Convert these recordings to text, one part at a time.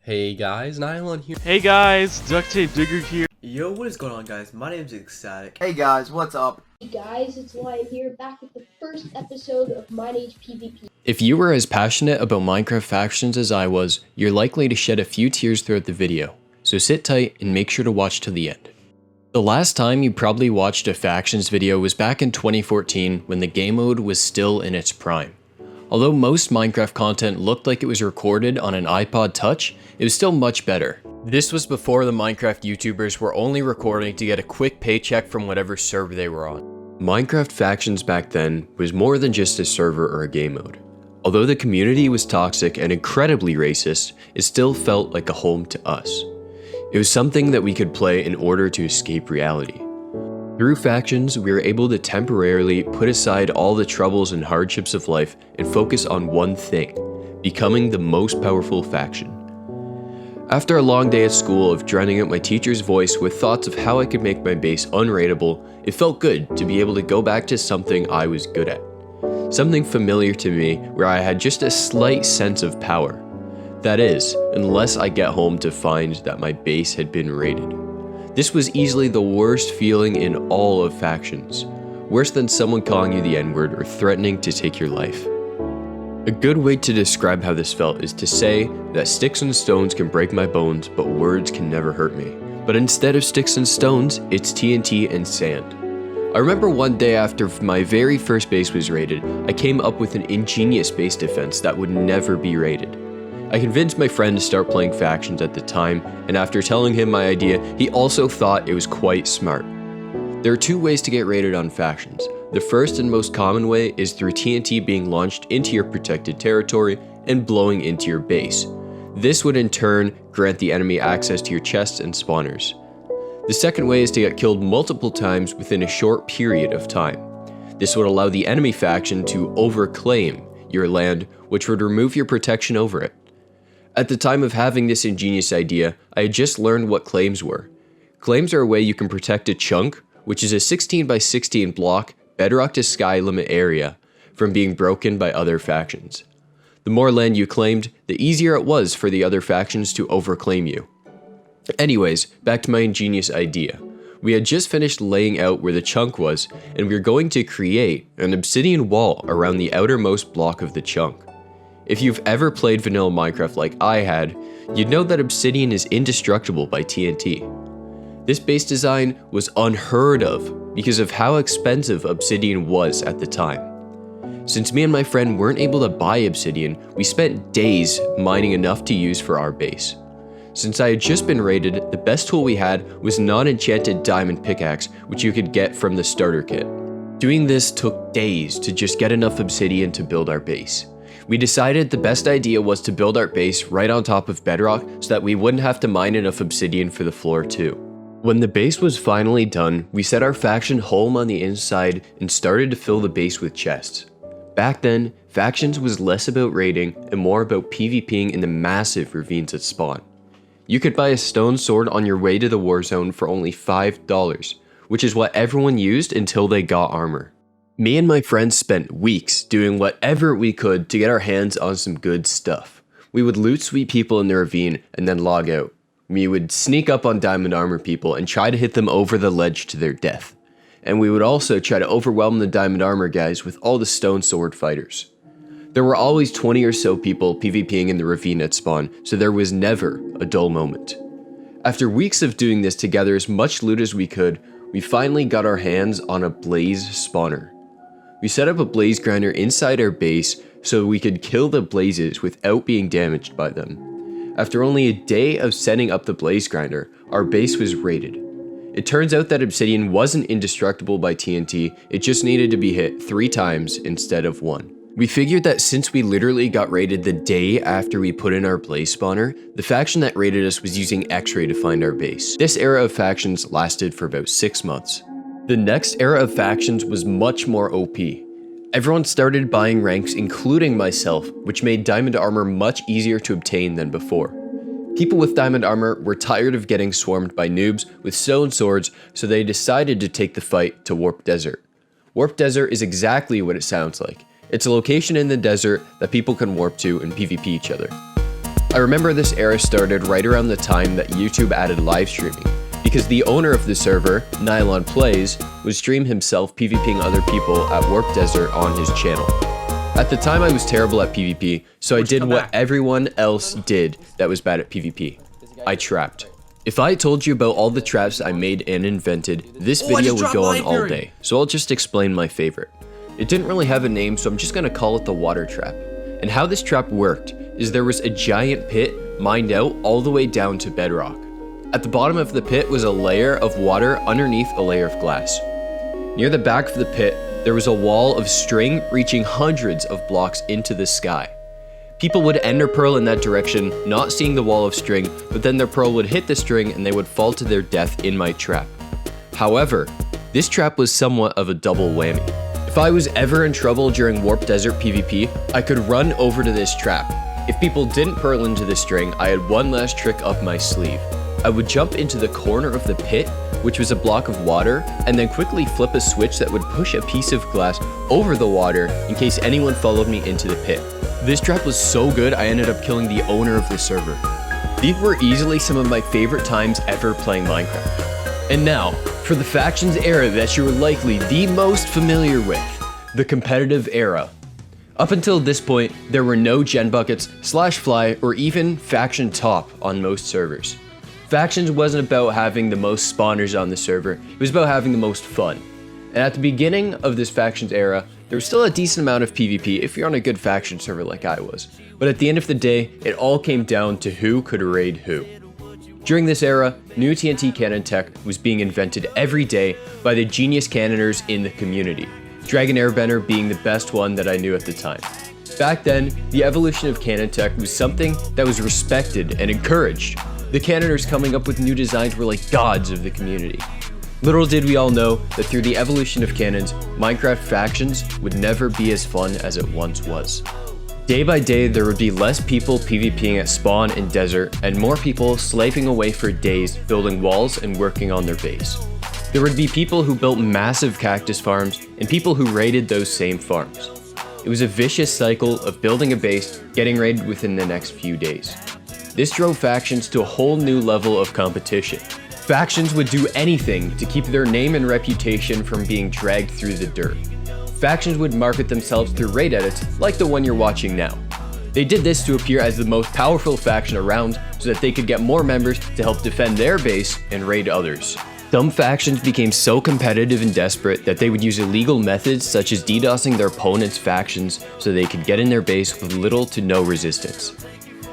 Hey guys, Nylon here. Hey guys, Duct Tape Digger here. Yo, what is going on, guys? My name's Ecstatic. Hey guys, what's up? Hey guys, it's Lion here, back with the first episode of Mineacraft PvP. If you were as passionate about Minecraft factions as I was, you're likely to shed a few tears throughout the video, so sit tight and make sure to watch till the end. The last time you probably watched a factions video was back in 2014 when the game mode was still in its prime. Although most Minecraft content looked like it was recorded on an iPod Touch, it was still much better. This was before the Minecraft YouTubers were only recording to get a quick paycheck from whatever server they were on. Minecraft factions back then was more than just a server or a game mode. Although the community was toxic and incredibly racist, it still felt like a home to us. It was something that we could play in order to escape reality. Through factions, we were able to temporarily put aside all the troubles and hardships of life and focus on one thing: becoming the most powerful faction. After a long day at school of drowning out my teacher's voice with thoughts of how I could make my base unraidable, it felt good to be able to go back to something I was good at. Something familiar to me where I had just a slight sense of power. That is, unless I get home to find that my base had been raided. This was easily the worst feeling in all of factions. Worse than someone calling you the N-word or threatening to take your life. A good way to describe how this felt is to say that sticks and stones can break my bones, but words can never hurt me. But instead of sticks and stones, it's TNT and sand. I remember one day after my very first base was raided, I came up with an ingenious base defense that would never be raided. I convinced my friend to start playing factions at the time, and after telling him my idea, he also thought it was quite smart. There are two ways to get raided on factions. The first and most common way is through TNT being launched into your protected territory and blowing into your base. This would in turn grant the enemy access to your chests and spawners. The second way is to get killed multiple times within a short period of time. This would allow the enemy faction to overclaim your land, which would remove your protection over it. At the time of having this ingenious idea, I had just learned what claims were. Claims are a way you can protect a chunk, which is a 16 by 16 block, bedrock to sky limit area, from being broken by other factions. The more land you claimed, the easier it was for the other factions to overclaim you. Anyways, back to my ingenious idea. We had just finished laying out where the chunk was, and we were going to create an obsidian wall around the outermost block of the chunk. If you've ever played vanilla Minecraft like I had, you'd know that obsidian is indestructible by TNT. This base design was unheard of because of how expensive obsidian was at the time. Since me and my friend weren't able to buy obsidian, we spent days mining enough to use for our base. Since I had just been raided, the best tool we had was non-enchanted diamond pickaxe, which you could get from the starter kit. Doing this took days to just get enough obsidian to build our base. We decided the best idea was to build our base right on top of bedrock so that we wouldn't have to mine enough obsidian for the floor too. When the base was finally done, we set our faction home on the inside and started to fill the base with chests. Back then, factions was less about raiding and more about PvPing in the massive ravines at spawn. You could buy a stone sword on your way to the war zone for only $5, which is what everyone used until they got armor. Me and my friends spent weeks doing whatever we could to get our hands on some good stuff. We would loot sweet people in the ravine and then log out. We would sneak up on diamond armor people and try to hit them over the ledge to their death. And we would also try to overwhelm the diamond armor guys with all the stone sword fighters. There were always 20 or so people PvPing in the ravine at spawn, so there was never a dull moment. After weeks of doing this to gather as much loot as we could, we finally got our hands on a blaze spawner. We set up a blaze grinder inside our base so we could kill the blazes without being damaged by them. After only a day of setting up the blaze grinder, our base was raided. It turns out that obsidian wasn't indestructible by TNT, it just needed to be hit 3 times instead of 1. We figured that since we literally got raided the day after we put in our blaze spawner, the faction that raided us was using X-ray to find our base. This era of factions lasted for about 6 months. The next era of factions was much more OP. Everyone started buying ranks, including myself, which made diamond armor much easier to obtain than before. People with diamond armor were tired of getting swarmed by noobs with stone swords, so they decided to take the fight to Warp Desert. Warp Desert is exactly what it sounds like. It's a location in the desert that people can warp to and PvP each other. I remember this era started right around the time that YouTube added live streaming, because the owner of the server, Nylon Plays, would stream himself PvPing other people at Warp Desert on his channel. At the time I was terrible at PvP, so I did what everyone else did that was bad at PvP. I trapped. If I told you about all the traps I made and invented, this video would go on all day, so I'll just explain my favorite. It didn't really have a name, so I'm just gonna call it the water trap. And how this trap worked is there was a giant pit mined out all the way down to bedrock. At the bottom of the pit was a layer of water underneath a layer of glass. Near the back of the pit, there was a wall of string reaching hundreds of blocks into the sky. People would ender pearl in that direction, not seeing the wall of string, but then their pearl would hit the string and they would fall to their death in my trap. However, this trap was somewhat of a double whammy. If I was ever in trouble during Warp Desert PvP, I could run over to this trap. If people didn't pearl into the string, I had one last trick up my sleeve. I would jump into the corner of the pit, which was a block of water, and then quickly flip a switch that would push a piece of glass over the water in case anyone followed me into the pit. This trap was so good, I ended up killing the owner of the server. These were easily some of my favorite times ever playing Minecraft. And now, for the factions era that you're likely the most familiar with, the competitive era. Up until this point, there were no gen buckets, /fly, or even faction top on most servers. Factions wasn't about having the most spawners on the server, it was about having the most fun. And at the beginning of this factions era, there was still a decent amount of PvP if you're on a good faction server like I was. But at the end of the day, it all came down to who could raid who. During this era, new TNT cannon tech was being invented every day by the genius cannoners in the community, Dragon Airbender being the best one that I knew at the time. Back then, the evolution of cannon tech was something that was respected and encouraged. The cannoners coming up with new designs were like gods of the community. Little did we all know that through the evolution of cannons, Minecraft factions would never be as fun as it once was. Day by day, there would be less people PvPing at spawn and desert, and more people slaving away for days building walls and working on their base. There would be people who built massive cactus farms, and people who raided those same farms. It was a vicious cycle of building a base, getting raided within the next few days. This drove factions to a whole new level of competition. Factions would do anything to keep their name and reputation from being dragged through the dirt. Factions would market themselves through raid edits, like the one you're watching now. They did this to appear as the most powerful faction around, so that they could get more members to help defend their base and raid others. Some factions became so competitive and desperate that they would use illegal methods such as DDoSing their opponents' factions so they could get in their base with little to no resistance.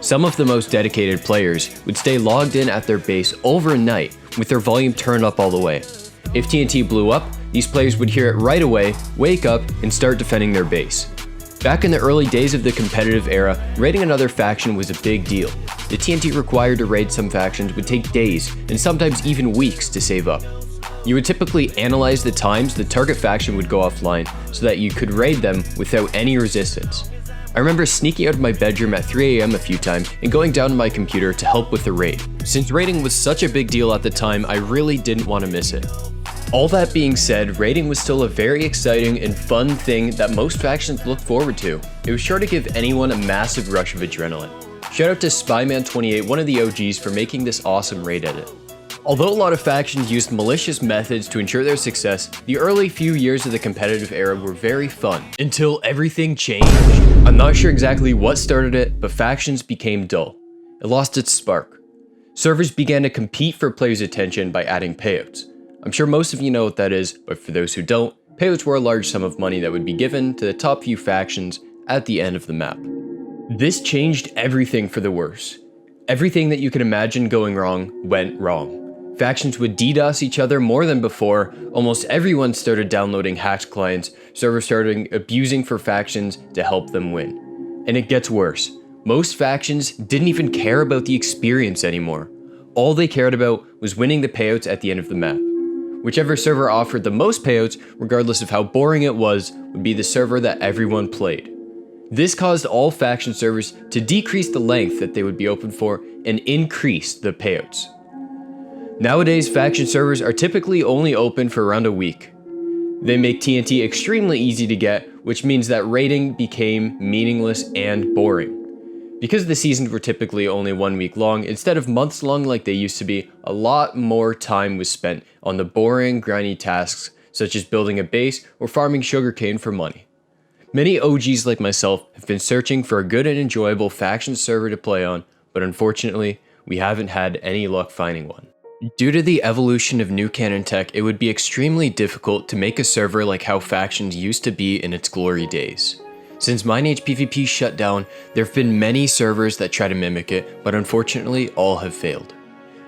Some of the most dedicated players would stay logged in at their base overnight with their volume turned up all the way. If TNT blew up, these players would hear it right away, wake up, and start defending their base. Back in the early days of the competitive era, raiding another faction was a big deal. The TNT required to raid some factions would take days, and sometimes even weeks to save up. You would typically analyze the times the target faction would go offline so that you could raid them without any resistance. I remember sneaking out of my bedroom at 3 AM a few times and going down to my computer to help with the raid. Since raiding was such a big deal at the time, I really didn't want to miss it. All that being said, raiding was still a very exciting and fun thing that most factions looked forward to. It was sure to give anyone a massive rush of adrenaline. Shout out to Spyman28, one of the OGs, for making this awesome raid edit. Although a lot of factions used malicious methods to ensure their success, the early few years of the competitive era were very fun, until everything changed. I'm not sure exactly what started it, but factions became dull. It lost its spark. Servers began to compete for players' attention by adding payouts. I'm sure most of you know what that is, but for those who don't, payouts were a large sum of money that would be given to the top few factions at the end of the map. This changed everything for the worse. Everything that you could imagine going wrong went wrong. Factions would DDoS each other more than before, almost everyone started downloading hacked clients, servers started abusing for factions to help them win. And it gets worse. Most factions didn't even care about the experience anymore. All they cared about was winning the payouts at the end of the map. Whichever server offered the most payouts, regardless of how boring it was, would be the server that everyone played. This caused all faction servers to decrease the length that they would be open for and increase the payouts. Nowadays, faction servers are typically only open for around a week. They make TNT extremely easy to get, which means that raiding became meaningless and boring. Because the seasons were typically only 1 week long, instead of months long like they used to be, a lot more time was spent on the boring, grindy tasks such as building a base or farming sugarcane for money. Many OGs like myself have been searching for a good and enjoyable faction server to play on, but unfortunately, we haven't had any luck finding one. Due to the evolution of new canon tech, it would be extremely difficult to make a server like how factions used to be in its glory days. Since Mineage PvP shut down, there have been many servers that try to mimic it, but unfortunately all have failed.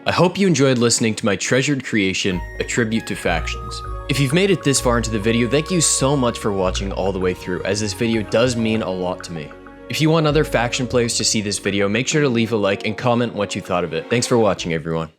I hope you enjoyed listening to my treasured creation, A Tribute to Factions. If you've made it this far into the video, thank you so much for watching all the way through, as this video does mean a lot to me. If you want other faction players to see this video, make sure to leave a like and comment what you thought of it. Thanks for watching, everyone.